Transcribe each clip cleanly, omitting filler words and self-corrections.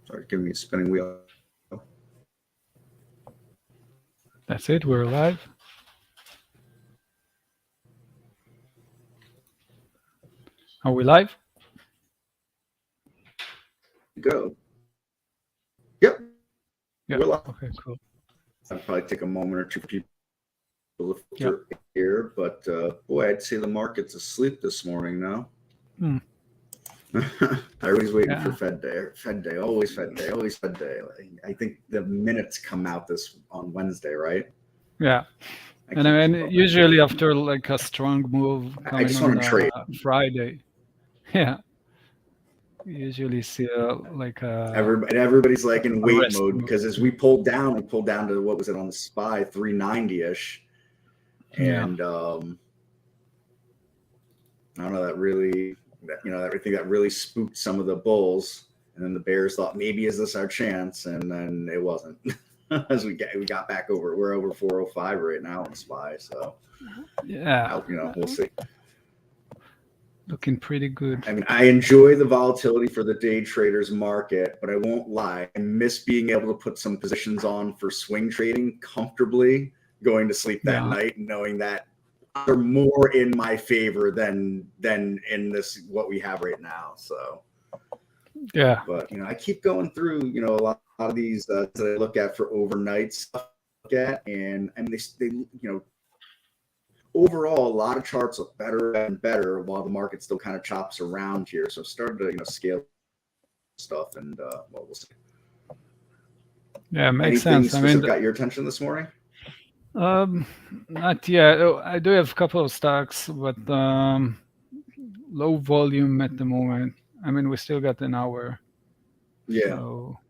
Sorry, give me a spinning wheel. That's it. We're live. Are we live? Go. Yep. Yeah. We're live. Okay, cool. I'll probably take a moment or two for people to Yeah. filter here, but boy, I'd say the market's asleep this morning now. Hmm. Everybody's waiting Yeah. for Fed Day. Fed Day, always Fed Day, always Fed Day. I think the minutes come out on Wednesday, right? Yeah. I And can't I keep mean, up. usually after like a strong move I coming just on want to trade. Friday, yeah, you usually see like a Everybody's like in wait rest mode move. because as we pulled down to what was it on the SPY 390-ish, Yeah. and I don't know, I think that really spooked some of the bulls, and then the bears thought maybe is this our chance, and then it wasn't. As we got back we're over 405 right now on SPY, so Yeah. we'll see. Looking pretty good. I mean, I enjoy the volatility for the day traders market, but I won't lie, I miss being able to put some positions on for swing trading comfortably, going to sleep that night, knowing that are more in my favor than in this what we have right now. So yeah, but I keep going through a lot of these that I look at for overnight stuff, and they overall a lot of charts look better and better while the market still kind of chops around here. So I've started to scale stuff, and we'll see. Yeah, makes Anything sense. specific got your attention this morning? Not yet. I do have a couple of stocks, but low volume at the moment. I mean, we still got an hour. Yeah. So,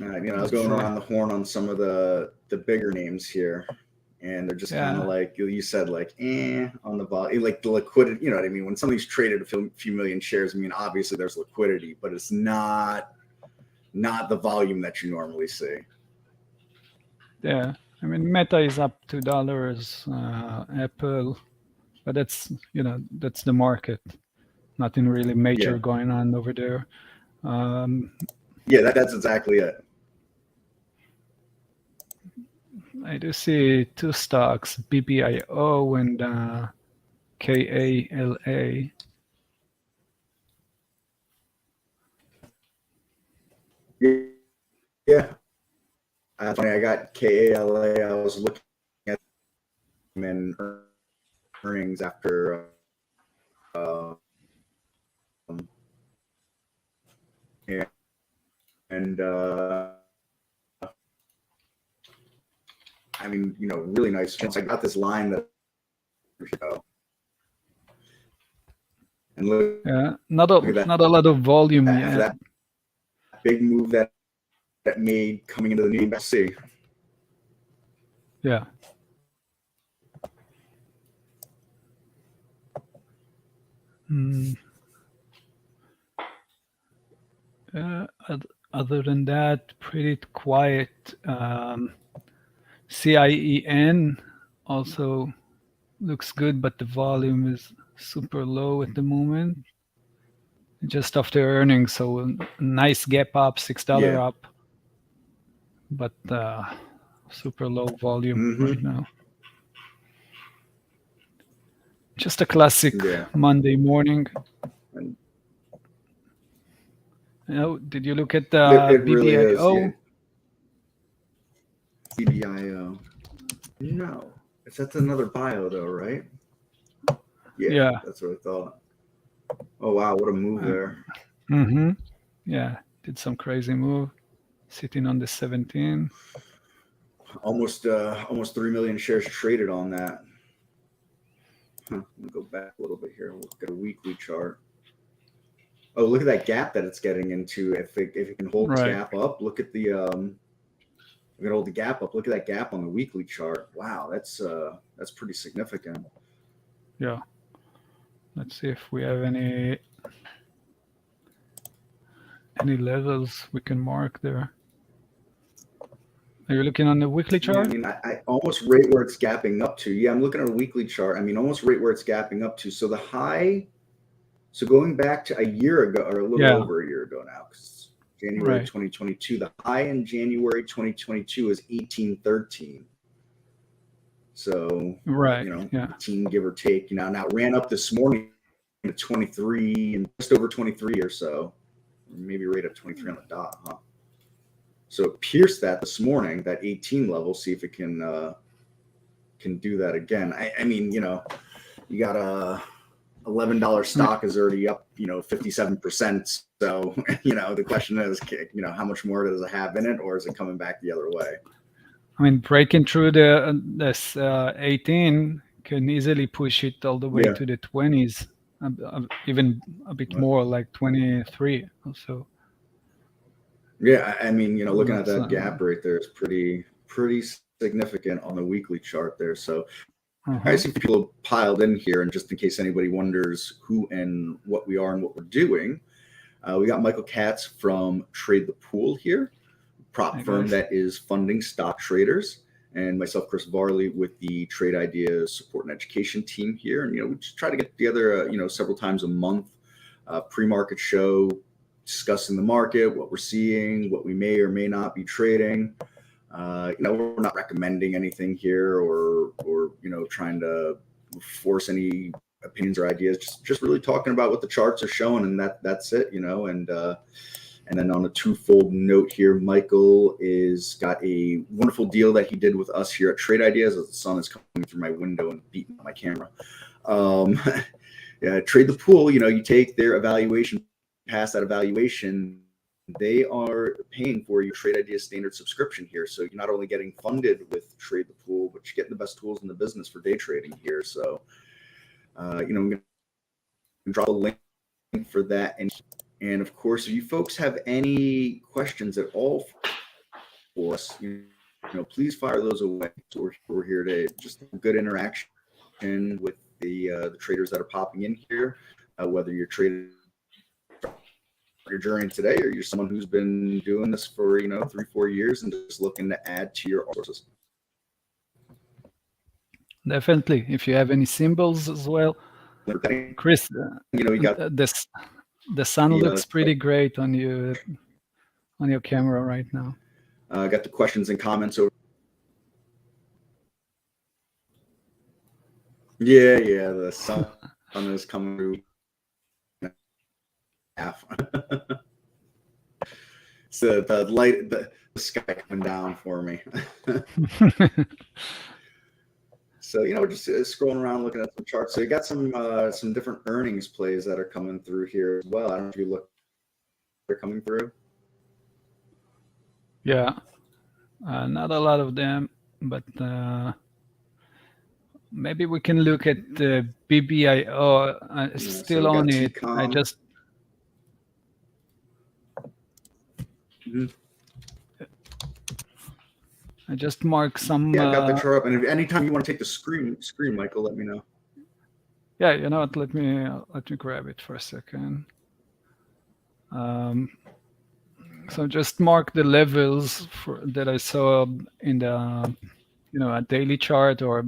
I was going around the horn on some of the bigger names here, and they're just kind of like you said, like on the volume, like the liquidity. You know what I mean? When somebody's traded a few million shares, I mean, obviously there's liquidity, but it's not the volume that you normally see. Yeah, I mean, Meta is up $2, Apple, but that's that's the market. Nothing really major going on over there. Yeah, that's exactly it. I do see two stocks, BBIO and KALA. Yeah. I got KALA. I was looking at them in earnings after and I mean, really nice. I got this line that and look, not a lot of volume yet. That big move that made coming into the new C. Yeah. Other than that, pretty quiet. CIEN also looks good, but the volume is super low at the moment. Just after earnings, so a nice gap up, $6 up, but super low volume right now. Just a classic Monday morning. Did you look at the BBIO? Really is, BBIO. No. That's another bio though, right? Yeah. That's what I thought. Oh wow, what a move there. Yeah, did some crazy move. Sitting on the 17. Almost 3 million shares traded on that. Let me go back a little bit here. We'll look at a weekly chart. Oh, look at that gap that it's getting into. If it can hold this gap up, look at the we're gonna hold the gap up. Look at that gap on the weekly chart. Wow, that's pretty significant. Yeah. Let's see if we have any levels we can mark there. Are you looking on the weekly chart? Yeah, I mean, I almost rate where it's gapping up to. Yeah, I'm looking at a weekly chart. I mean, almost rate where it's gapping up to. So the high So going back to a year ago, or a little Yeah, over a year ago now, because January right, 2022, the high in January 2022 is 1813. So, right. Yeah. 18 give or take. Now it ran up this morning to 23 and just over 23 or so, maybe right at 23 on the dot, huh? So it pierced that this morning, that 18 level. See if it can do that again. I mean, you got a $11 I mean, stock is already up, 57%. So, the question is, how much more does it have in it, or is it coming back the other way? breaking through the this 18 can easily push it all the way Yeah. to the 20s, even a bit more, like 23 or so. Yeah. I mean, looking at So, that gap right there is pretty significant on the weekly chart there. So I uh-huh. see people piled in here, and just in case anybody wonders who and what we are and what we're doing, we got Michael Katz from Trade the Pool here, prop I firm guess. that is funding stock traders, and myself, Chris Varley, with the Trade Ideas Support and Education team here. And we just try to get together, several times a month, pre-market show, discussing the market, what we're seeing, what we may or may not be trading. We're not recommending anything here, or trying to force any opinions or ideas. Just really talking about what the charts are showing, and that's it. And then on a twofold note here, Michael is got a wonderful deal that he did with us here at Trade Ideas. As the sun is coming through my window and beating my camera. Yeah, Trade the Pool. You take their evaluation, pass that evaluation, they are paying for your Trade Ideas standard subscription here. So you're not only getting funded with Trade the Pool, but you're getting the best tools in the business for day trading here. So, I'm going to drop a link for that. And of course, if you folks have any questions at all for us, please fire those away. So we're here to just good interaction with the traders that are popping in here, whether you're trading your journey today, or you're someone who's been doing this for 3-4 years and just looking to add to your sources. Definitely. If you have any symbols as well, Chris, You got this the sun looks the pretty great on your camera right now. got the questions and comments over. Yeah, the sun is coming through half. So the light, the sky coming down for me. So just scrolling around looking at some charts. So you got some different earnings plays that are coming through here as well. I don't know if you look, they're coming through. Yeah, not a lot of them, but maybe we can look at the BBIO. Still So on got it. I TCOM. just Mhm. mark some. Yeah, I got the chart up. And if anytime you want to take the screen, Michael, let me know. Yeah, you know what? Let me grab it for a second. So just mark the levels that I saw in the a daily chart, or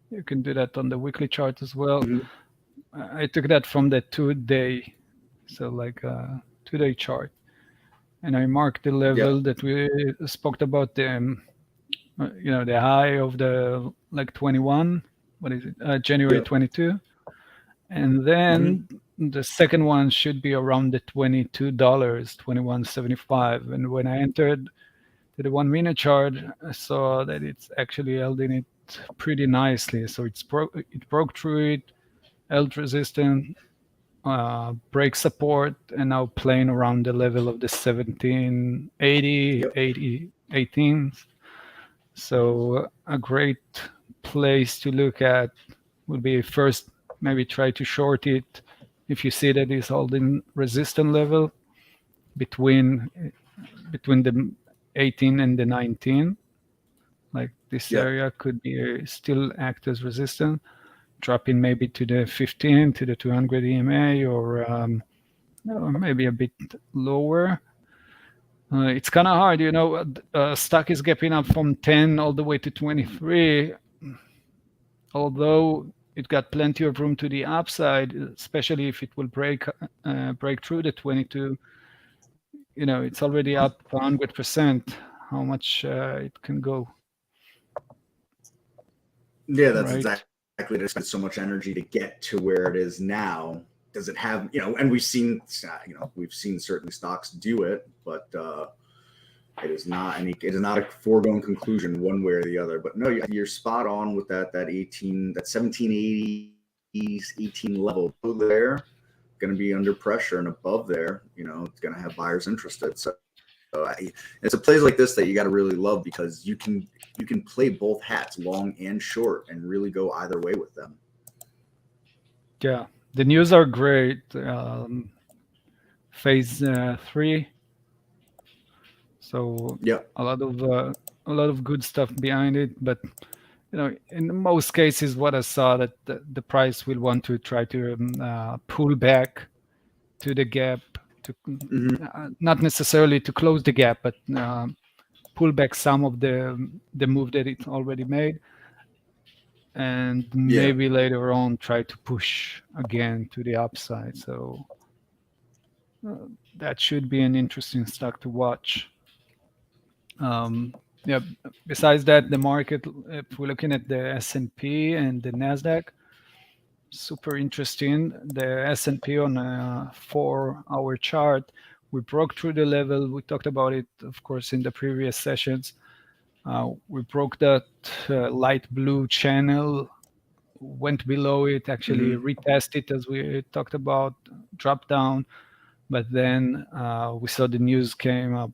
you can do that on the weekly chart as well. Mm-hmm. I took that from the 2-day, so like a 2-day chart, and I marked the level that we spoke about, the the high of the like 21. What is it? January 22. And then the second one should be around the $22, 21.75. And when I entered to the 1-minute chart, I saw that it's actually held in it pretty nicely. So it broke through it, held resistance, break support, and now playing around the level of the 1780, 80, 18s. So a great place to look at would be first maybe try to short it if you see that it's holding resistance level between the 18 and the 19. Like this area could be still act as resistance, dropping maybe to the 15, to the 200 EMA, or maybe a bit lower. It's kind of hard, stock is gapping up from 10 all the way to 23. Although it got plenty of room to the upside, especially if it will break through the 22. It's already up 100%. How much it can go, Yeah, that's right? exactly. There's so much energy to get to where it is now. Does it have, and we've seen certain stocks do it, but it is not a foregone conclusion one way or the other. But no, you're spot on with that 1780s 18 level there, going to be under pressure, and above there, it's going to have buyers interested. So it's a plays like this that you got to really love, because you can play both hats, long and short, and really go either way with them. Yeah, the news are great. Phase 3, so Yep. a lot of good stuff behind it. But in most cases, what I saw, that the price will want to try to pull back to the gap, to Hmm. not necessarily to close the gap, but pull back some of the move that it already made, and Yeah. maybe later on try to push again to the upside. So that should be an interesting stock to watch. Yeah. Besides that, the market, if we're looking at the S&P and the Nasdaq, super interesting. The S&P on a 4-hour chart, we broke through the level. We talked about it, of course, in the previous sessions. We broke that light blue channel, went below it, actually Hmm. retested as we talked about, dropped down, but then we saw the news came up.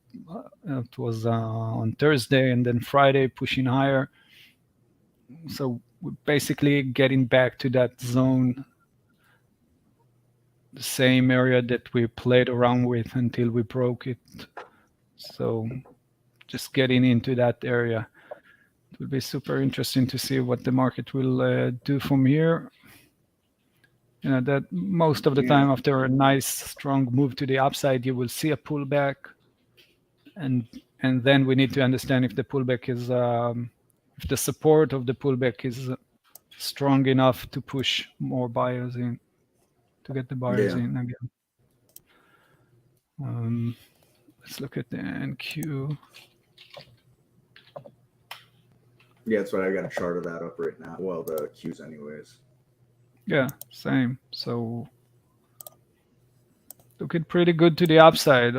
It was on Thursday, and then Friday pushing higher. So we're basically getting back to that zone, the same area that we played around with until we broke it. So just getting into that area. It will be super interesting to see what the market will do from here. That most of the Yeah. time after a nice strong move to the upside, you will see a pullback, and then we need to understand if the pullback is if the support of the pullback is strong enough to push more buyers in, to get the buyers Yeah. in again. Um, let's look at the NQ. Yeah, that's what I got a chart of that up right now. Well, the Qs, anyways. Yeah, same. So looking pretty good to the upside.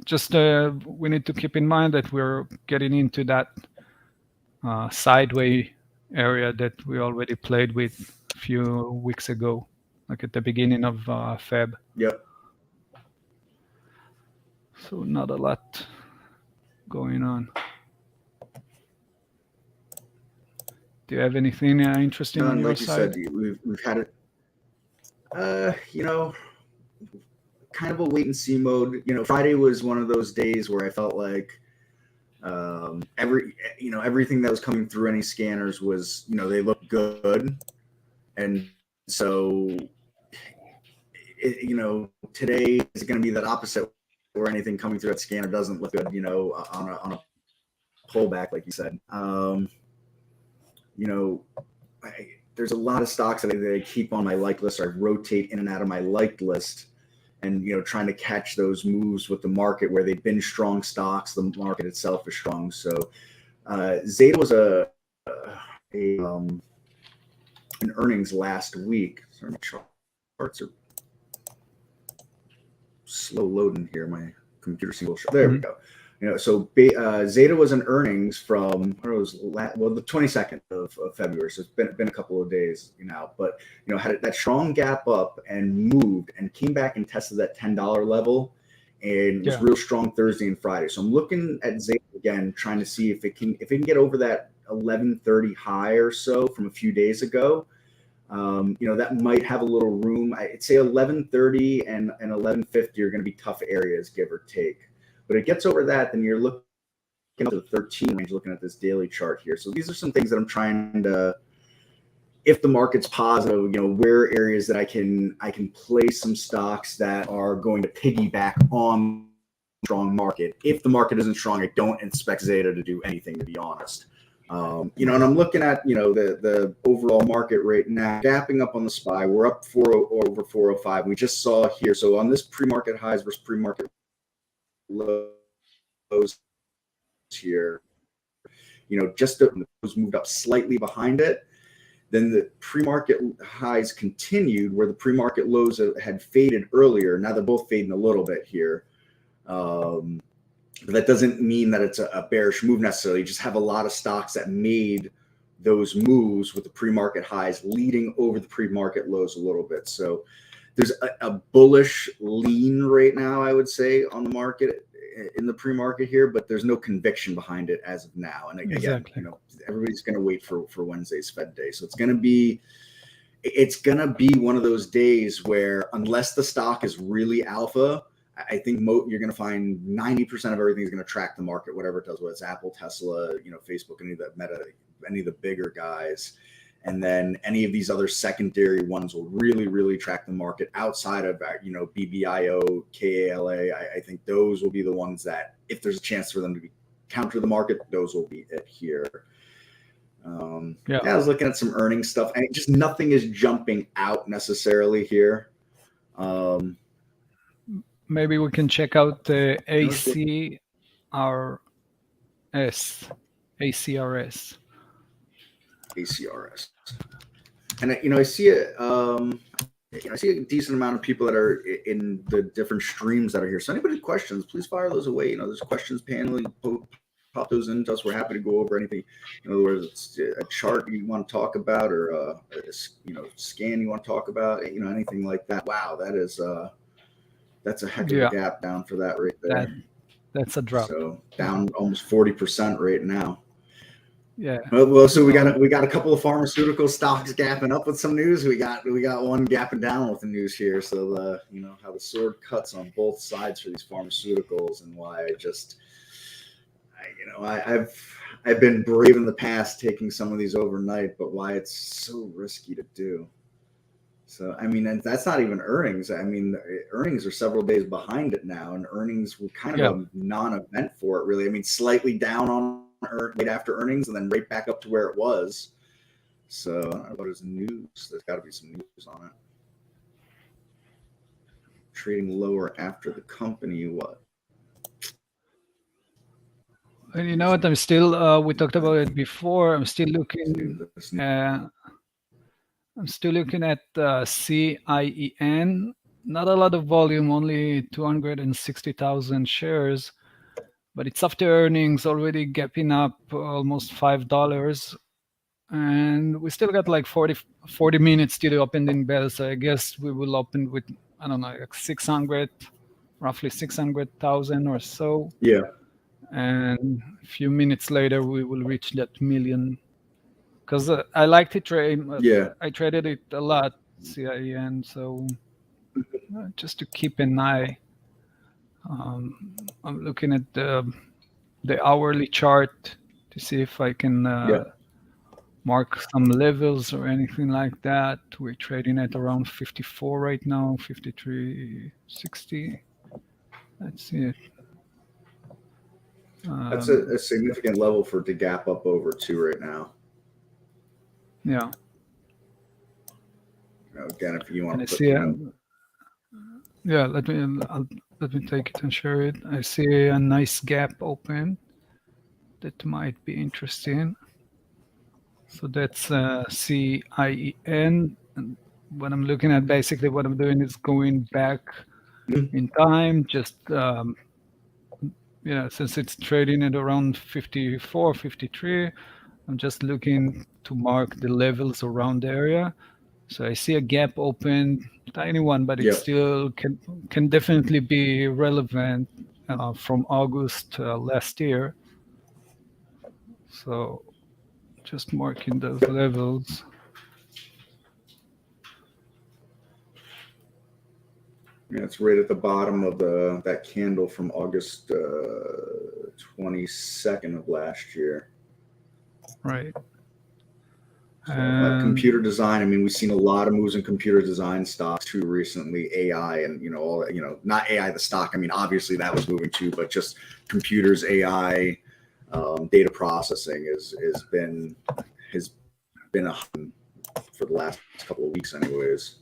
Just we need to keep in mind that we're getting into that sideway area that we already played with a few weeks ago, like at the beginning of Feb. Yep. So not a lot going on. Do you have anything interesting No, on and your like you said, side? we've had it. Uh, you know, kind of a wait and see mode. Friday was one of those days where I felt like everything that was coming through any scanners was, they looked good, and so today is going to be that opposite, where anything coming through that scanner doesn't look good, on a pullback, like you said. You know, there's a lot of stocks that I keep on my like list, or I rotate in and out of my like list, and trying to catch those moves with the market where they've been strong stocks. The market itself is strong. So Zeta was a an earnings last week. Sorry, my charts are slow loading here. My computer single shot. There we go. So Zeta was an earnings from the 22nd of February. So it's been a couple of days now, but had that strong gap up and moved and came back and tested that $10 level, and was real strong Thursday and Friday. So I'm looking at Zeta again, trying to see if it can get over that 1130 high or so from a few days ago. That might have a little room. I'd say 1130 and 1150 are going to be tough areas, give or take. But it gets over that, then you're looking up to the 13 range, looking at this daily chart here. So these are some things that I'm trying to, if the market's positive, where areas that I can place some stocks that are going to piggyback on strong market. If the market isn't strong, I don't expect Zeta to do anything, to be honest. And I'm looking at, the overall market right now, gapping up on the SPY. We're up over 405. We just saw here. So on this pre-market highs versus pre-market lows here, just those moved up slightly behind it. Then the pre-market highs continued where the pre-market lows had faded earlier. Now they're both fading a little bit here. But that doesn't mean that it's a bearish move necessarily. You just have a lot of stocks that made those moves with the pre-market highs leading over the pre-market lows a little bit. So there's a bullish lean right now, I would say, on the market in the pre-market here, but there's no conviction behind it as of now. And again, Exactly. everybody's going to wait for Wednesday's Fed day. So it's going to be one of those days where unless the stock is really alpha, I think you're going to find 90% of everything is going to track the market, whatever it does, whether it's Apple, Tesla, Facebook, any of the Meta, any of the bigger guys. And then any of these other secondary ones will really, really track the market outside of, BBIO, KALA. I think those will be the ones that, if there's a chance for them to counter the market, those will be it here. I was looking at some earnings stuff, and just nothing is jumping out necessarily here. Maybe we can check out the ACRS. And I see it. I see a decent amount of people that are in the different streams that are here. So anybody with questions, please fire those away. There's questions panel. Pop those into us. We're happy to go over anything. Whether it's a chart you want to talk about, or a scan you want to talk about. Anything like that. Wow, that's a heck of a gap down for that right there. That's a drop. So down almost 40% right now. Yeah. Well, so we got a couple of pharmaceutical stocks gapping up with some news. We got one gapping down with the news here. So how the sword cuts on both sides for these pharmaceuticals, and why I've been brave in the past taking some of these overnight, but why it's so risky to do. So, and that's not even earnings. Earnings are several days behind it now, and earnings were kind of a non-event for it, really. Slightly down on right after earnings, and then right back up to where it was. So, I don't know what is news. There's got to be some news on it. Trading lower after the company, what? And you know what? I'm still. We talked about it before. I'm still looking. I'm still looking at CIEN. Not a lot of volume, only 260,000 shares, but it's after earnings, already gapping up almost $5. And we still got like 40 minutes to the opening bell. So I guess we will open with, I don't know, like roughly 600,000 or so. Yeah. And a few minutes later, we will reach that million. Because I like to trade. I traded it a lot, CIEN. So just to keep an eye. I'm looking at the hourly chart to see if I can mark some levels or anything like that. We're trading at around 54 right now, 53.60. Let's see it. That's a significant level for it to gap up over to right now. Yeah. Again, if you want to see let me take it and share it. I see a nice gap open that might be interesting. So that's CIEN. And what I'm looking at, basically what I'm doing is going back in time, just since it's trading at around 54, 53, I'm just looking to mark the levels around the area. So I see a gap open, tiny one, but it still can definitely be relevant from August last year. So just marking those levels. Yeah, it's right at the bottom of that candle from August 22nd of last year. Right. So, computer design. We've seen a lot of moves in computer design stocks too recently. AI and all that. Not AI the stock. Obviously that was moving too, but just computers, AI, data processing has been a for the last couple of weeks, anyways.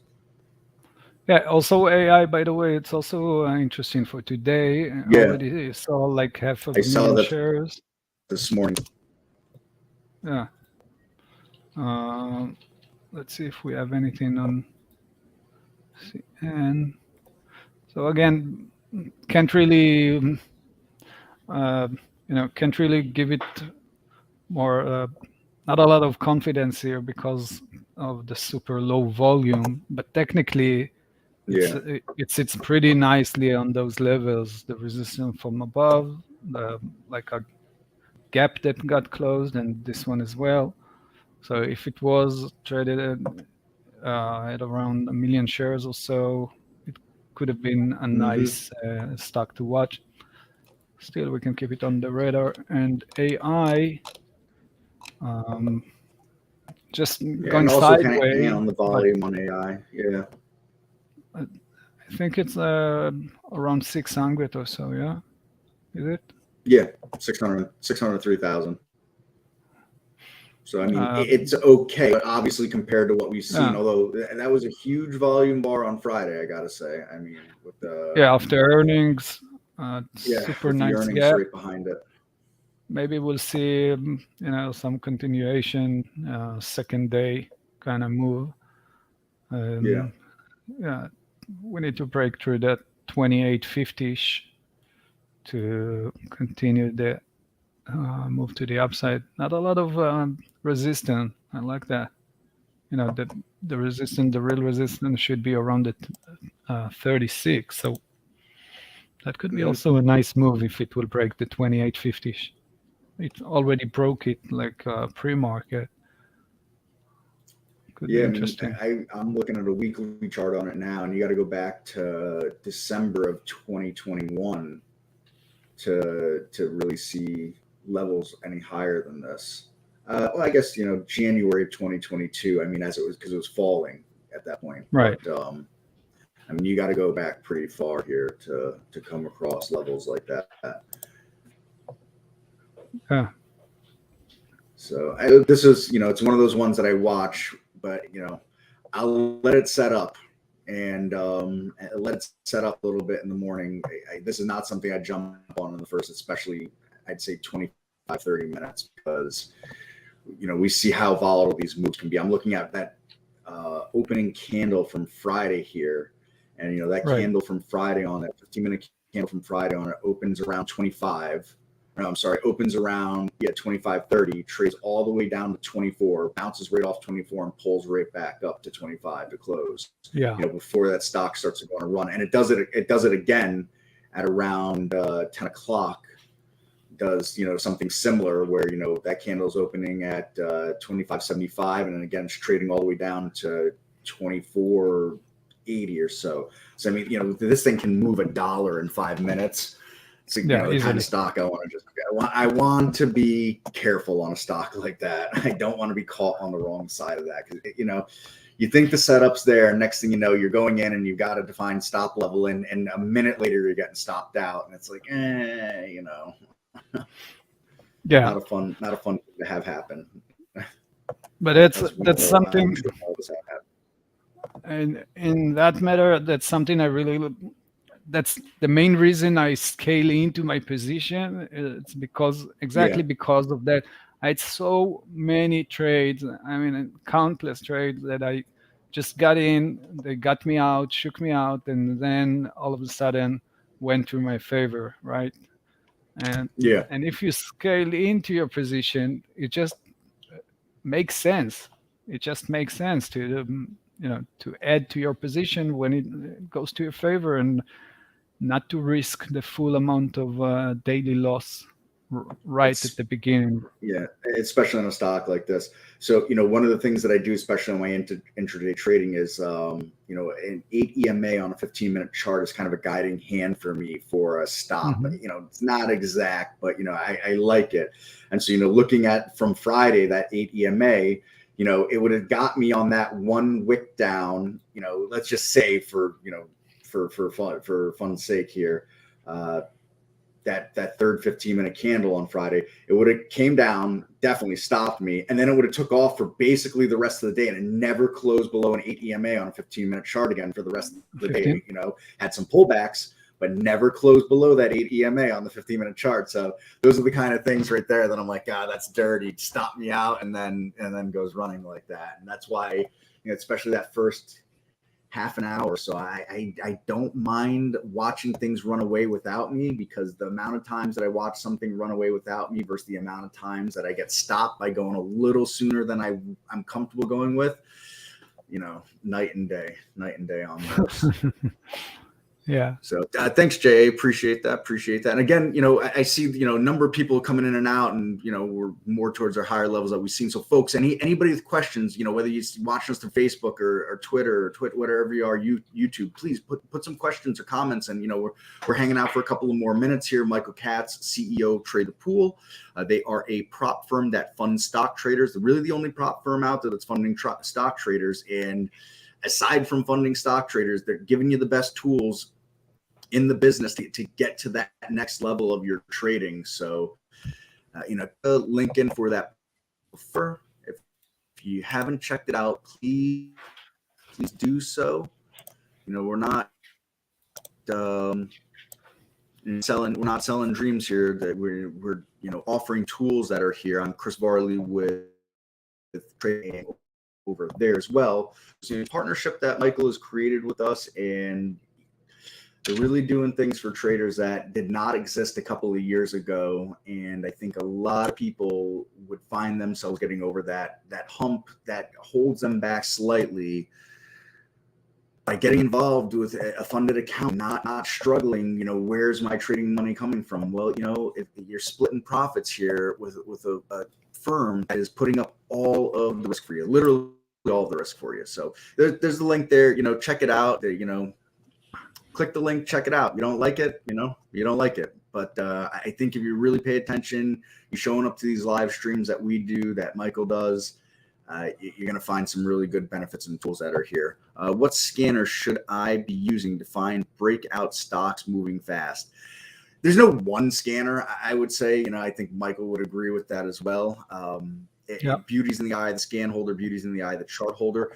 Yeah, also AI, by the way, it's also interesting for today. I Yeah, already saw like half of I a saw million that shares. this morning. Yeah. Um, let's see if we have anything on CN. So again, can't really, uh, can't really give it more. Not a lot of confidence here because of the super low volume. But technically, Yeah. it sits pretty nicely on those levels. The resistance from above, like a gap that got closed, and this one as well. So if it was traded at around a million shares or so, it could have been a Mm-hmm. nice stock to watch. Still, we can keep it on the radar. And AI, um, just Yeah, going and also kind of hang sideways, on the but volume on AI. Yeah. I think it's around 600 or so. Yeah, is it? Yeah. 603,000. So I mean, it's Um, okay, but obviously compared to what we've seen, yeah, although that was a huge volume bar on Friday, I gotta say. I mean, with the yeah. After earnings, yeah, super with the nice earnings gap. right behind it. Maybe we'll see, some continuation, second day kind of move. Yeah. Um, yeah, we need to break through that 2850-ish to continue the move to the upside. Not a lot of resistance. I like that. The resistance, the real resistance should be around the 36. So that could be Mhm. also a nice move if it will break the 2850-ish. It already broke it like pre-market. Could be Yeah, I mean, interesting. I'm looking at a weekly chart on it now, and you got to go back to December of 2021 to really see levels any higher than this. Well, I guess January of 2022. I mean, as it was because it was falling at that point, Right. but I mean, you got to go back pretty far here to come across levels like that. Yeah. So this is it's one of those ones that I watch, but I'll let it set up and let it set up a little bit in the morning. This is not something I jump on in the first, especially I'd say 25, 30 minutes because we see how volatile these moves can be. I'm looking at that opening candle from Friday here, and that Right. candle from Friday on that 15-minute candle from Friday on it opens around 25. No, I'm sorry, opens around 25.30, trades all the way down to 24, bounces right off 24, and pulls right back up to 25 to close. Yeah. Before that stock starts to go on a run, and it does it again at around 10 o'clock. Does something similar where that candle's opening at 25.75, and then again it's trading all the way down to 24.80 or so. So I mean, this thing can move $1 in 5 minutes. So Yeah. the kind of Easily. stock I want to be careful on a stock like that. I don't want to be caught on the wrong side of that because you think the setup's there, and next thing you know, you're going in and you've got a defined stop level, and a minute later you're getting stopped out, and it's like, Yeah. not a fun thing to have happen. But As we that's know, I'm something, sure all of us have happened. and in that matter, that's something I really. That's the main reason I scale into my position. It's Yeah, exactly because of that. I had so many trades. I mean, countless trades that I just got in. They got me out, shook me out, and then all of a sudden went to my favor, right? And yeah, and if you scale into your position, it just makes sense. It just makes sense to to add to your position when it goes to your favor, and not to risk the full amount of daily loss right at it's the beginning. yeah, especially on a stock like this. So one of the things that I do, especially on my intraday trading, is an 8 EMA on a 15-minute chart is kind of a guiding hand for me for a stop. Hmm. It's not exact, but I like it. And so looking at from Friday that 8 EMA. It would have got me on that one wick down. Let's just say for fun's sake here, that third 15-minute candle on Friday, it would have came down, definitely stopped me, and then it would have took off for basically the rest of the day, and it never closed below an 8 EMA on a 15-minute chart again for the rest of the 15. day. Had some pullbacks, but never closed below that 8 EMA on the 15-minute chart. So those are the kind of things right there that I'm like, that's dirty. Stop me out, and then goes running like that. And that's why, especially that first half an hour. So I don't mind watching things run away without me, because the amount of times that I watch something run away without me versus the amount of times that I get stopped by going a little sooner than I'm comfortable going with, night and day on those. Yeah. So thanks, Jay. Appreciate that. And again, I see, a number of people coming in and out, and, we're more towards our higher levels that we've seen. So folks, anybody with questions, whether you're watching us through Facebook or Twitter or whatever you are, YouTube, please put some questions or comments. And, we're hanging out for a couple of more minutes here. Michael Katz, CEO, Trade the Pool. They are a prop firm that funds stock traders. They're really the only prop firm out there that's funding stock traders. And aside from funding stock traders, they're giving you the best tools in the business to get to that next level of your trading. So, link in for that. If you haven't checked it out, please do so. We're not selling dreams here. That we're offering tools that are here. I'm Chris Varley with Trading over there as well. So, partnership that Michael has created with us, and they're really doing things for traders that did not exist a couple of years ago. And I think a lot of people would find themselves getting over that hump that holds them back slightly by getting involved with a funded account, not struggling, where's my trading money coming from? Well, if you're splitting profits here with a firm that is putting up all of the risk for you, literally all of the risk for you. So there's the link there, check it out, click the link, check it out. You don't like it, you don't like it. But I think if you really pay attention, you're showing up to these live streams that we do, that Michael does, you're going to find some really good benefits and tools that are here. What scanner should I be using to find breakout stocks moving fast? There's no one scanner, I would say. I think Michael would agree with that as well. Beauty's in the eye of the scan holder, beauty's in the eye of the chart holder.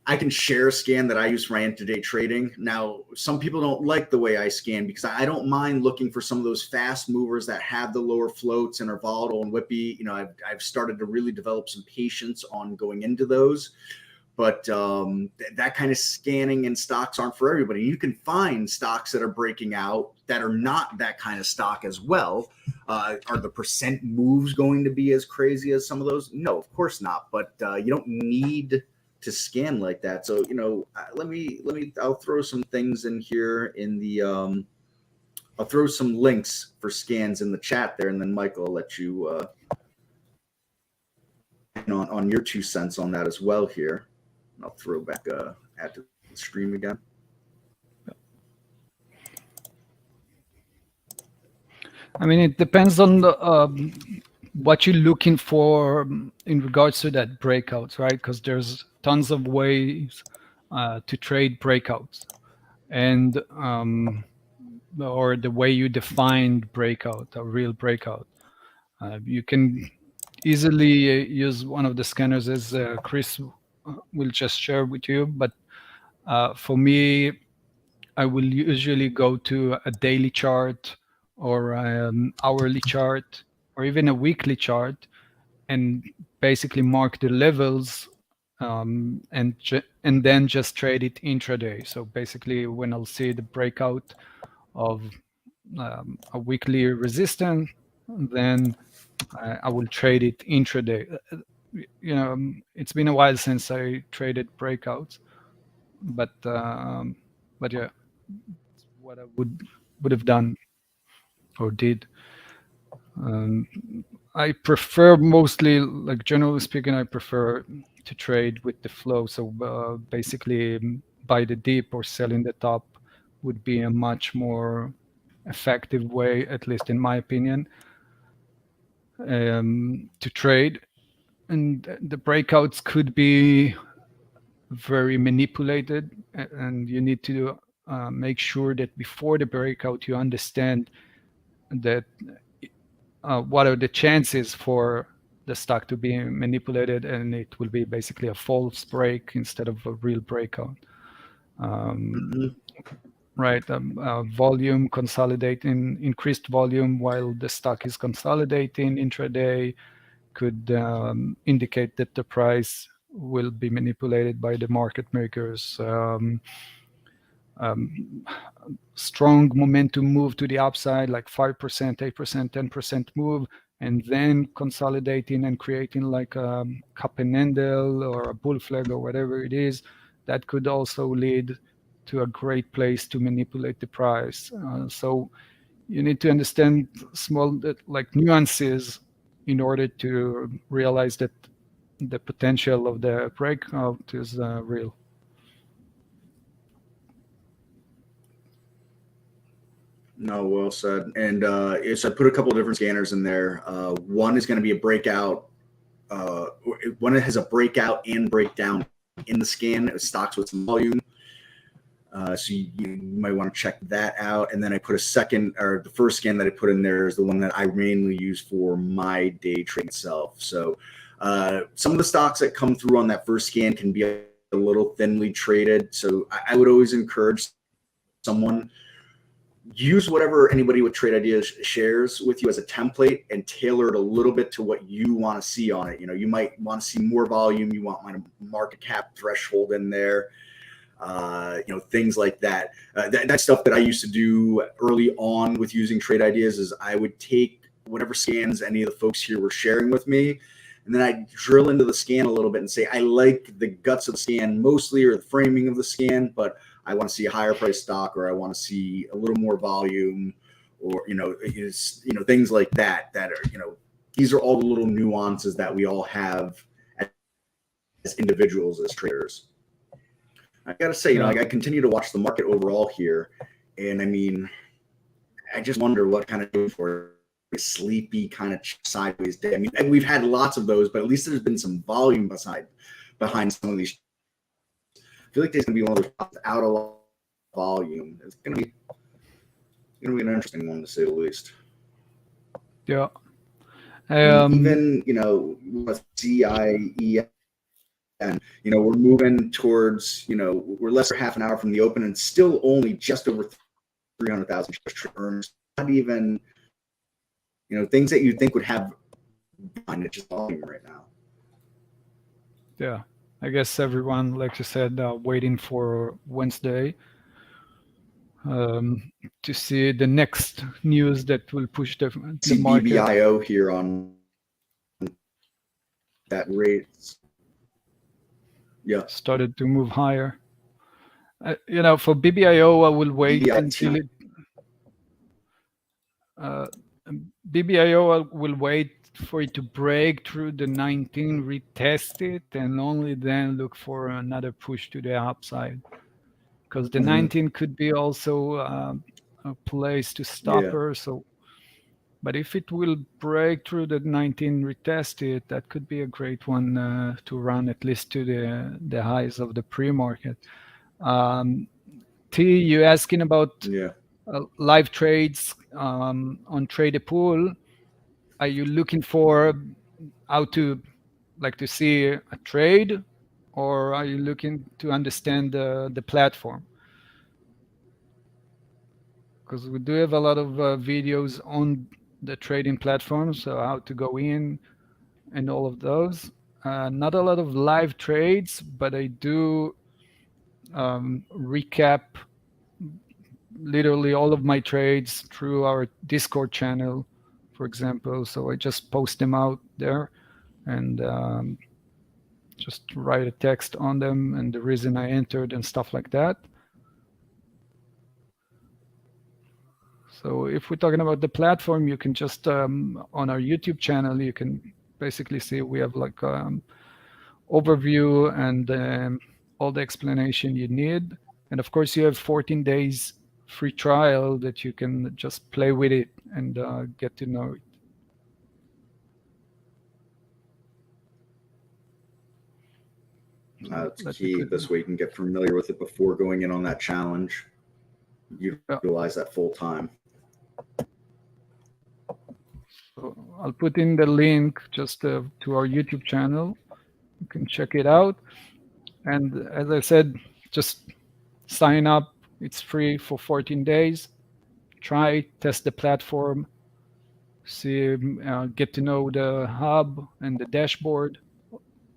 I can share a scan that I use for my intraday trading. Now, some people don't like the way I scan, because I don't mind looking for some of those fast movers that have the lower floats and are volatile and whippy. I've started to really develop some patience on going into those. But that kind of scanning in stocks aren't for everybody. You can find stocks that are breaking out that are not that kind of stock as well. Are the percent moves going to be as crazy as some of those? No, of course not. But you don't need to scan like that. So, I'll throw some things in here in the, I'll throw some links for scans in the chat there. And then Michael, I'll let you, on your 2 cents on that as well here. And I'll throw back, add to the stream again. I mean, it depends on the, what you're looking for in regards to that breakouts, right? Because there's tons of ways to trade breakouts, and or the way you defined breakout, a real breakout. You can easily use one of the scanners, as Chris will just share with you. But for me, I will usually go to a daily chart or hourly chart or even a weekly chart, and basically mark the levels, and then just trade it intraday. So basically, when I'll see the breakout of a weekly resistance, then I will trade it intraday. It's been a while since I traded breakouts, but yeah, what I would have done or did. I prefer mostly, like generally speaking, I prefer to trade with the flow. So basically, buy the dip or sell in the top would be a much more effective way, at least in my opinion, to trade. And the breakouts could be very manipulated, and you need to make sure that before the breakout you understand that what are the chances for the stock to be manipulated, and it will be basically a false break instead of a real breakout. Mm-hmm. Right, volume consolidating, increased volume while the stock is consolidating intraday could indicate that the price will be manipulated by the market makers. Strong momentum move to the upside, like 5%, 8%, 10% move, and then consolidating and creating like a cup and handle or a bull flag or whatever it is, that could also lead to a great place to manipulate the price. So you need to understand small like nuances in order to realize that the potential of the breakout is real. No, well said. And so I put a couple of different scanners in there. One is going to be a breakout. One that has a breakout and breakdown in the scan. It stocks with some volume. So you might want to check that out. And then I put a second, or the first scan that I put in there is the one that I mainly use for my day trade itself. So some of the stocks that come through on that first scan can be a little thinly traded. So I would always encourage someone, use whatever anybody with trade ideas shares with you as a template and tailor it a little bit to what you want to see on it. You might want to see more volume. You want my market cap threshold in there. Things like that. That's stuff that I used to do early on with using trade ideas. Is I would take whatever scans any of the folks here were sharing with me, and then I drill into the scan a little bit and say, I like the guts of the scan mostly, or the framing of the scan, but I want to see a higher price stock, or I want to see a little more volume, or things like that. That are these are all the little nuances that we all have as individuals, as traders. I got to say, I continue to watch the market overall here, and I mean, I just wonder what kind of for a sleepy kind of sideways day. I mean, we've had lots of those, but at least there's been some volume behind some of these. I feel like there's going to be one of those without a lot of volume. It's going to be an interesting one, to say the least. Yeah. Even with CIE. And we're moving towards, we're less than half an hour from the open, and still only just over 300,000 earnings. Not even, things that you think would have behind it, just volume right now. Yeah, I guess everyone, like you said, waiting for Wednesday to see the next news that will push the market. BBIO here on that rate. Yeah, started to move higher. For BBIO, I will wait until it. BBIO, I will wait for it to break through the 19, retest it, and only then look for another push to the upside. Because the 19 could be also a place to stop her. So, but if it will break through the 19, retest it, that could be a great one to run at least to the highs of the pre-market. T, you asking about live trades on Trade a Pool? Are you looking for how to see a trade, or are you looking to understand the platform? Because we do have a lot of videos on the trading platforms, so how to go in and all of those. Not a lot of live trades, but I do recap literally all of my trades through our Discord channel, for example. So I just post them out there and just write a text on them and the reason I entered and stuff like that. So if we're talking about the platform, you can just on our YouTube channel, you can basically see we have like overview and all the explanation you need. And of course, you have 14 days free trial that you can just play with it and get to know it. That's key. This way you can get familiar with it before going in on that challenge. utilize that full time. So I'll put in the link just to our YouTube channel. You can check it out. And as I said, just sign up. It's free for 14 days. Try, test the platform, see, get to know the hub and the dashboard,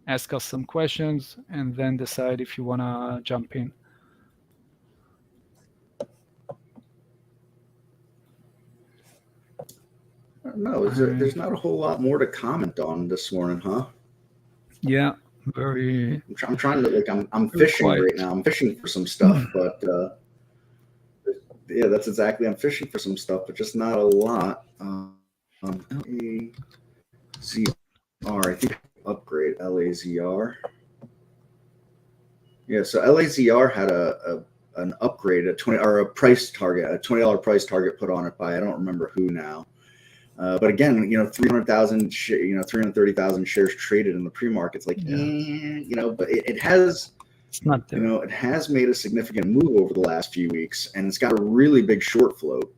ask us some questions, and then decide if you want to jump in. No, there's not a whole lot more to comment on this morning, huh? Yeah, very. I'm trying to I'm fishing quiet. right now. I'm fishing for some stuff, but yeah, that's exactly. I'm fishing for some stuff, but just not a lot. LAZR, I think upgrade LAZR. Yeah, so LAZR had an upgrade, a price target, a $20 price target put on it by I don't remember who now. But again, 300,000, 330,000 shares traded in the pre-market. It's like, but it has, it's not there. It has made a significant move over the last few weeks, and it's got a really big short float.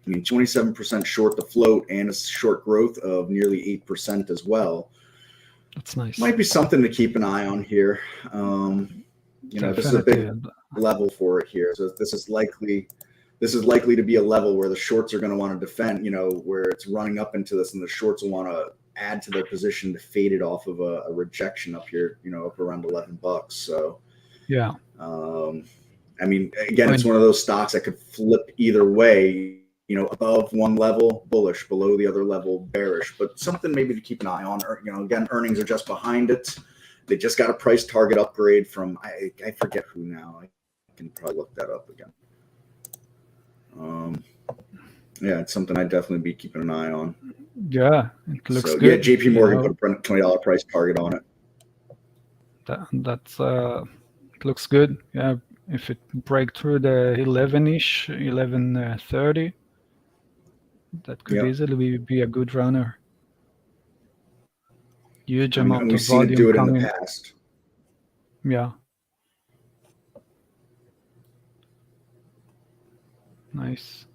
I mean, 27% short the float and a short growth of nearly 8% as well. That's nice. Might be something to keep an eye on here. This is a big level for it here. So this is likely to be a level where the shorts are going to want to defend, where it's running up into this, and the shorts will want to add to their position to fade it off of a rejection up here, up around $11. So, yeah. I mean, again, it's one of those stocks that could flip either way, above one level bullish, below the other level bearish, but something maybe to keep an eye on. Again, earnings are just behind it. They just got a price target upgrade from, I forget who now. I can probably look that up again. Yeah, it's something I'd definitely be keeping an eye on. Yeah, it looks good. Yeah, JP Morgan put a $20 price target on it. That's it looks good. Yeah, if it break through the 11-ish, 11:30, that could easily be a good runner. Huge amount of volume we've seen it do it coming. in the past. Yeah. Nice.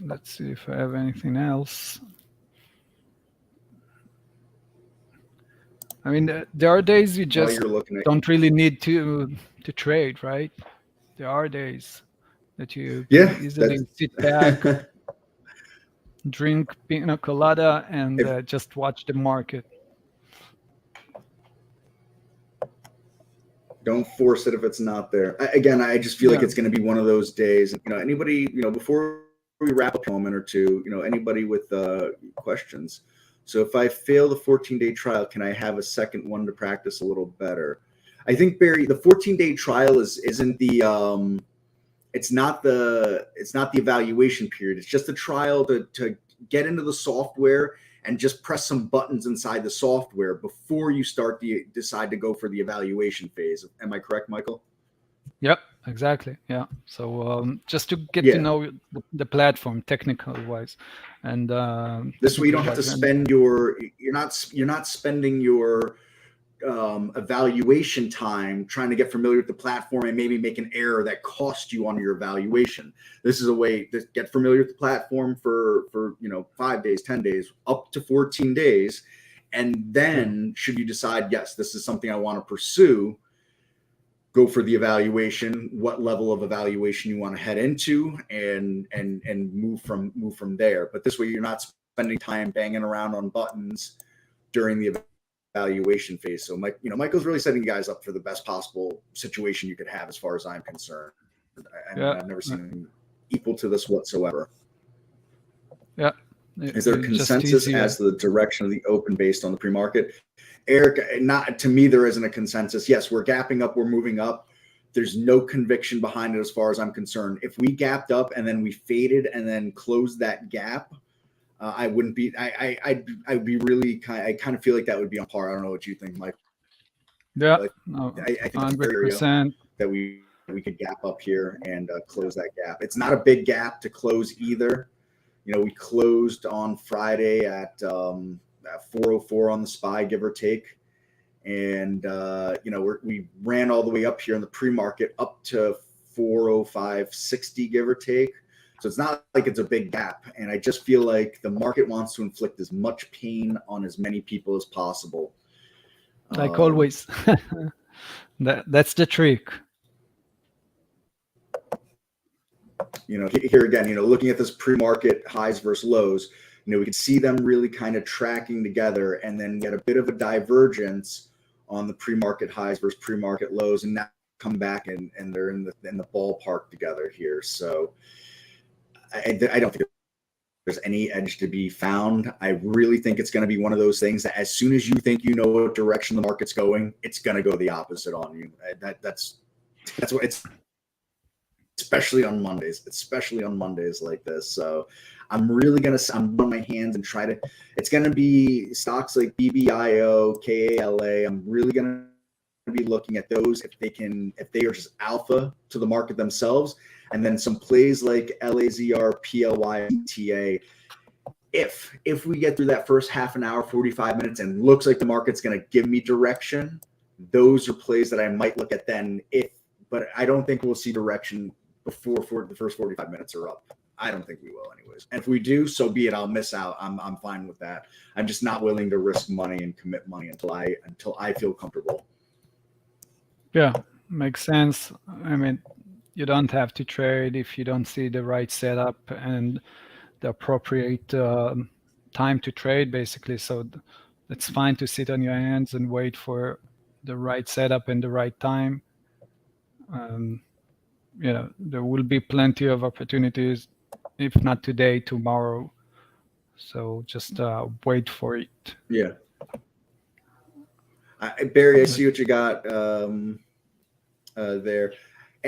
Let's see if I have anything else. I mean, there are days you just don't really need to trade, right? There are days that you can easily sit back, drink pina colada, and just watch the market. Don't force it if it's not there. I just feel like it's going to be one of those days. Anybody, before we wrap up a moment or two, anybody with questions. So if I fail the 14-day trial, can I have a second one to practice a little better? I think, Barry, the 14-day trial isn't the it's not the evaluation period. It's just a trial to get into the software and just press some buttons inside the software before you decide to go for the evaluation phase. Am I correct, Michael? Yep, exactly. Yeah. So just to get to know the platform technical wise, and this way you don't have to spend you're not spending your evaluation time trying to get familiar with the platform and maybe make an error that cost you on your evaluation. This is a way to get familiar with the platform for 5 days, 10 days, up to 14 days. And then should you decide, yes, this is something I want to pursue, go for the evaluation, what level of evaluation you want to head into, and move from there. But this way you're not spending time banging around on buttons during the evaluation phase. So Michael's really setting you guys up for the best possible situation you could have as far as I'm concerned. I've never seen anything equal to this whatsoever. Yeah. Is there consensus as to the direction of the open based on the pre-market? Eric, not to me, there isn't a consensus. Yes, we're gapping up, we're moving up. There's no conviction behind it as far as I'm concerned. If we gapped up and then we faded and then closed that gap, I wouldn't be. I'd be really I kind of feel like that would be on par. I don't know what you think, Mike. Yeah, I think 100% that we could gap up here and close that gap. It's not a big gap to close either. We closed on Friday at 404 on the SPY, give or take, And we ran all the way up here in the pre-market up to 405.60, give or take. So it's not like it's a big gap. And I just feel like the market wants to inflict as much pain on as many people as possible. Like always. That's the trick. Here again, looking at this pre-market highs versus lows, we could see them really kind of tracking together, and then get a bit of a divergence on the pre-market highs versus pre-market lows, and now come back and they're in the ballpark together here. So I don't think there's any edge to be found. I really think it's going to be one of those things that as soon as you think you know what direction the market's going, it's going to go the opposite on you. That's what it's, especially on Mondays like this. So I'm on my hands and try to, it's going to be stocks like BBIO, KALA. I'm really going to be looking at those if they are just alpha to the market themselves. And then some plays like LAZR, PLY, TA. If we get through that first half an hour, 45 minutes, and looks like the market's going to give me direction, those are plays that I might look at then. But I don't think we'll see direction before the first 45 minutes are up. I don't think we will anyways. And if we do, so be it. I'll miss out. I'm fine with that. I'm just not willing to risk money and commit money until I feel comfortable. Yeah, makes sense. I mean, you don't have to trade if you don't see the right setup and the appropriate time to trade, basically. So it's fine to sit on your hands and wait for the right setup and the right time. There will be plenty of opportunities, if not today, tomorrow. So just wait for it. Yeah. Barry, I see what you got there.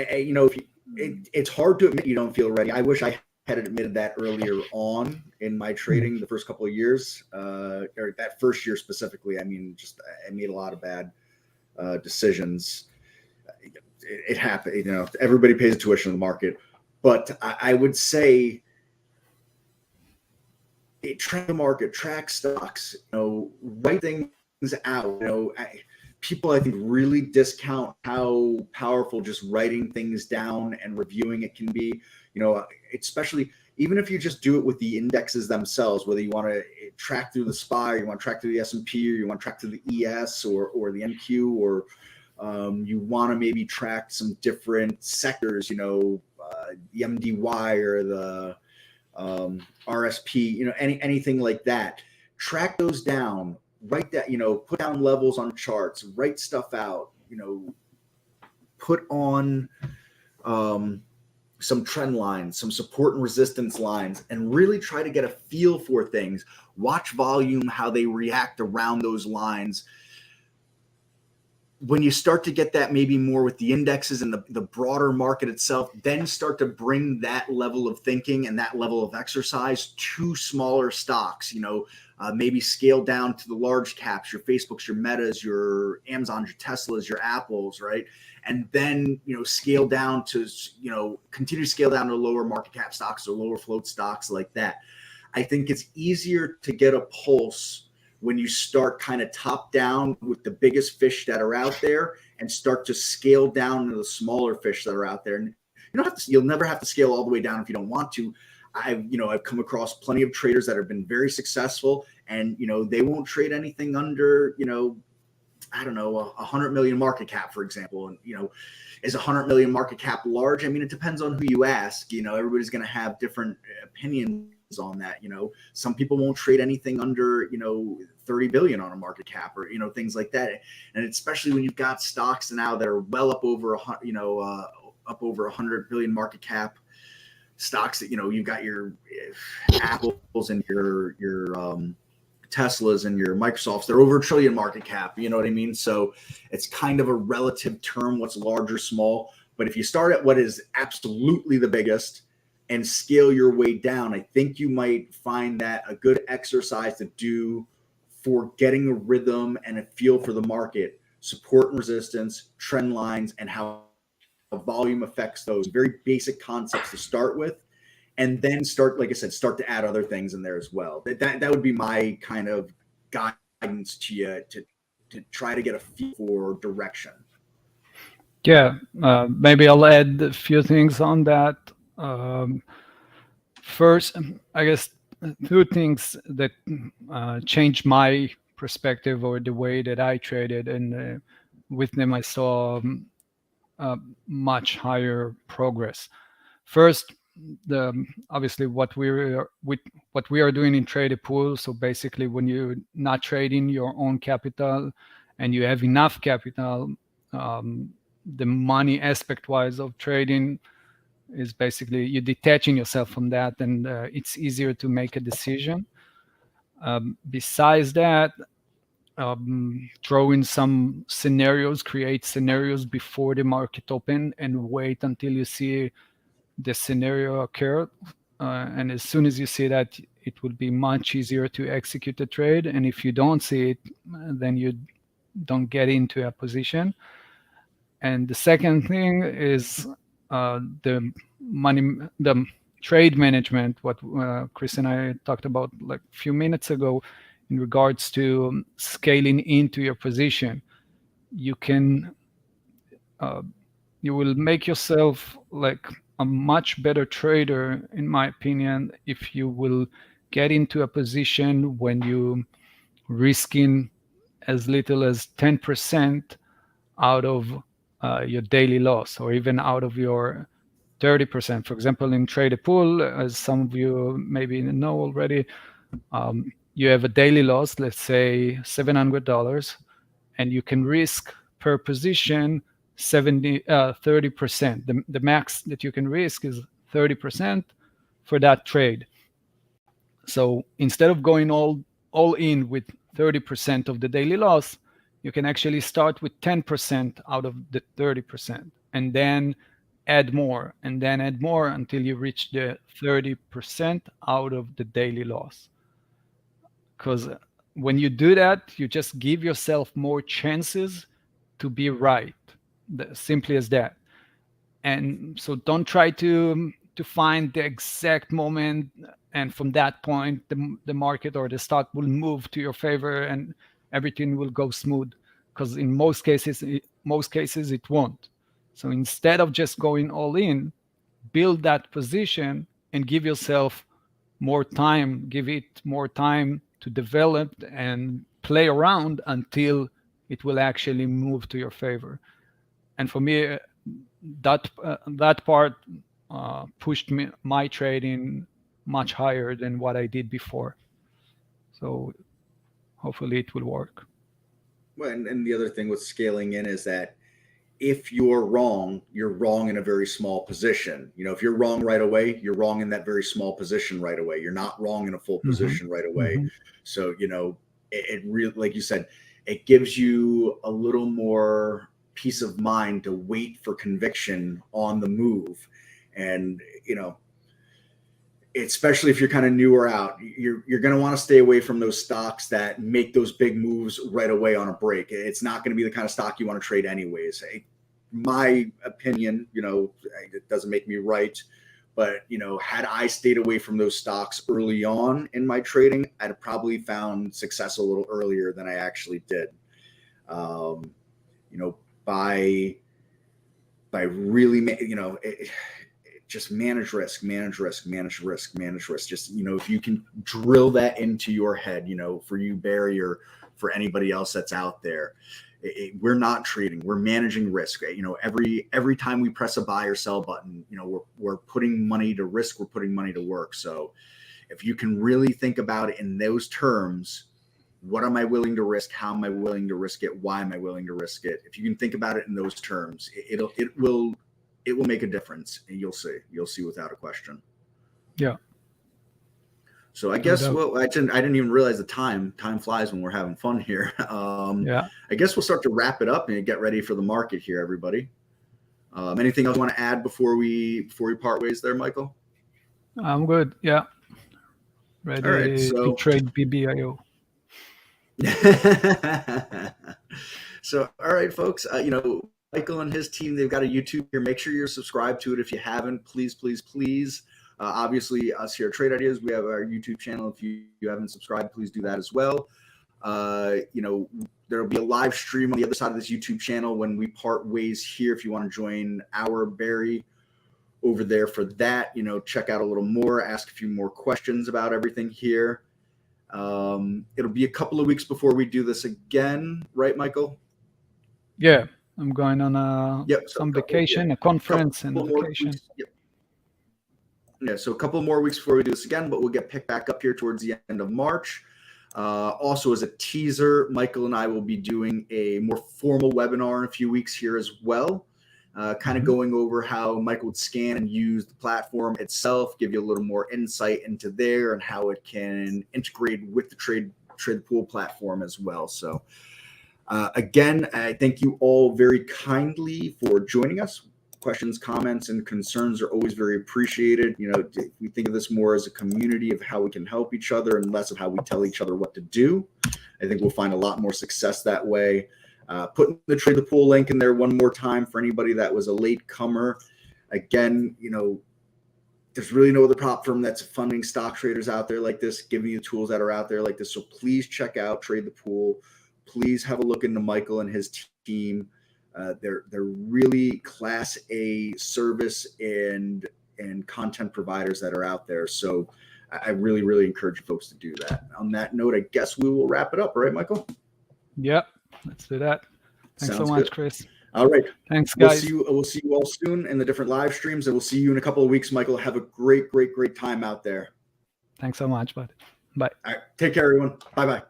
It's hard to admit you don't feel ready. I wish I had admitted that earlier on in my trading the first couple of years, or that first year specifically. I mean, I made a lot of bad decisions. It happened. Everybody pays a tuition in the market, but I would say track the market, track stocks, write things out. People, I think, really discount how powerful just writing things down and reviewing it can be. Especially even if you just do it with the indexes themselves, whether you want to track through the SPY, or you want to track through the S&P, or you want to track through the ES or the NQ, or you want to maybe track some different sectors, the MDY or the RSP, anything like that. Track those down. Write that, put down levels on charts, write stuff out, put on some trend lines, some support and resistance lines, and really try to get a feel for things. Watch volume, how they react around those lines. When you start to get that maybe more with the indexes and the broader market itself, then start to bring that level of thinking and that level of exercise to smaller stocks, maybe scale down to the large caps, your Facebooks, your Metas, your Amazons, your Teslas, your Apples, right? And then, scale down to, continue to scale down to lower market cap stocks or lower float stocks like that. I think it's easier to get a pulse when you start kind of top down with the biggest fish that are out there and start to scale down to the smaller fish that are out there. And you'll never have to scale all the way down if you don't want to. I've come across plenty of traders that have been very successful, and, they won't trade anything under, I don't know, 100 million market cap, for example. And, is 100 million market cap large? I mean, it depends on who you ask. Everybody's going to have different opinions on that. Some people won't trade anything under 30 billion on a market cap, or things like that. And especially when you've got stocks now that are well up over up over 100 billion market cap stocks, that you've got your Apples and your Teslas and your Microsofts. They're over $1 trillion market cap. You know what I mean? So it's kind of a relative term, what's large or small. But if you start at what is absolutely the biggest and scale your way down, I think you might find that a good exercise to do for getting a rhythm and a feel for the market, support and resistance, trend lines, and how volume affects those. Very basic concepts to start with, and then start to add other things in there as well. That would be my kind of guidance to you, to to try to get a feel for direction. Yeah, maybe I'll add a few things on that. Um, First, I guess two things that changed my perspective or the way that I traded, and with them I saw much higher progress. First, the obviously what we are doing in trade a pool. So basically, when you're not trading your own capital and you have enough capital, the money aspect wise of trading is basically you're detaching yourself from that, and it's easier to make a decision. Besides that, throw in some scenarios, create scenarios before the market open, and wait until you see the scenario occur. And as soon as you see that, it will be much easier to execute the trade. And if you don't see it, then you don't get into a position. And the second thing is the trade management, what Chris and I talked about like a few minutes ago, in regards to scaling into your position. You can, you will make yourself like a much better trader, in my opinion, if you will get into a position when you risking as little as 10% out of your daily loss, or even out of your 30%. For example, in trade a pool, as some of you maybe know already, you have a daily loss, let's say $700, and you can risk per position 30%. The max that you can risk is 30% for that trade. So instead of going all in with 30% of the daily loss, you can actually start with 10% out of the 30%, and then add more, and then add more until you reach the 30% out of the daily loss. Because when you do that, you just give yourself more chances to be right. Simply as that. And so don't try to find the exact moment, and from that point the market or the stock will move to your favor and everything will go smooth, because in most cases it won't. So instead of just going all in, build that position and give yourself more time, give it more time to develop and play around until it will actually move to your favor. And for me, that part pushed my trading much higher than what I did before. So hopefully it will work. Well, and the other thing with scaling in is that if you're wrong in a very small position. If you're wrong right away, you're wrong in that very small position right away. You're not wrong in a full position right away. Mm-hmm. So, it really, like you said, it gives you a little more peace of mind to wait for conviction on the move. And, especially if you're kind of newer out, you're going to want to stay away from those stocks that make those big moves right away on a break. It's not going to be the kind of stock you want to trade anyways. My opinion, it doesn't make me right, but had I stayed away from those stocks early on in my trading, I'd have probably found success a little earlier than I actually did. By really, just manage risk. Just, if you can drill that into your head, for you, Barry, or for anybody else that's out there, we're not trading, we're managing risk. Every time we press a buy or sell button, we're putting money to risk, we're putting money to work. So if you can really think about it in those terms, what am I willing to risk? How am I willing to risk it? Why am I willing to risk it? If you can think about it in those terms, it will make a difference, and you'll see without a question. Yeah. So I guess, well, I didn't even realize the time flies when we're having fun here. Yeah. I guess we'll start to wrap it up and get ready for the market here, everybody. Anything else you want to add before we part ways there, Michael? I'm good. Yeah. Ready All right, to trade BBIO. So, all right, folks, Michael and his team, they've got a YouTube here. Make sure you're subscribed to it. If you haven't, please. Obviously, us here at Trade Ideas, we have our YouTube channel. If you haven't subscribed, please do that as well. There'll be a live stream on the other side of this YouTube channel when we part ways here. If you want to join our Barry over there for that, check out a little more, ask a few more questions about everything here. It'll be a couple of weeks before we do this again, right, Michael? Yeah, I'm going on some vacation, a conference and vacation. Yeah, so a couple more weeks before we do this again, but we'll get picked back up here towards the end of March. Also, as a teaser, Michael and I will be doing a more formal webinar in a few weeks here as well, kind of going over how Michael would scan and use the platform itself, give you a little more insight into there and how it can integrate with the Trade the Pool platform as well. So again, I thank you all very kindly for joining us. Questions, comments, and concerns are always very appreciated. We think of this more as a community of how we can help each other and less of how we tell each other what to do. I think we'll find a lot more success that way. Putting the Trade the Pool link in there one more time for anybody that was a late comer. Again, there's really no other prop firm that's funding stock traders out there like this, giving you tools that are out there like this. So please check out Trade the Pool. Please have a look into Michael and his team. They're really class A service and content providers that are out there. So I really, really encourage folks to do that. On that note, I guess we will wrap it up. All right, Michael? Yep, let's do that. Thanks so much, Chris. All right. Thanks, guys. We'll see you all soon in the different live streams, and we'll see you in a couple of weeks, Michael. Have a great, great, great time out there. Thanks so much, bud. Bye. All right. Take care, everyone. Bye-bye.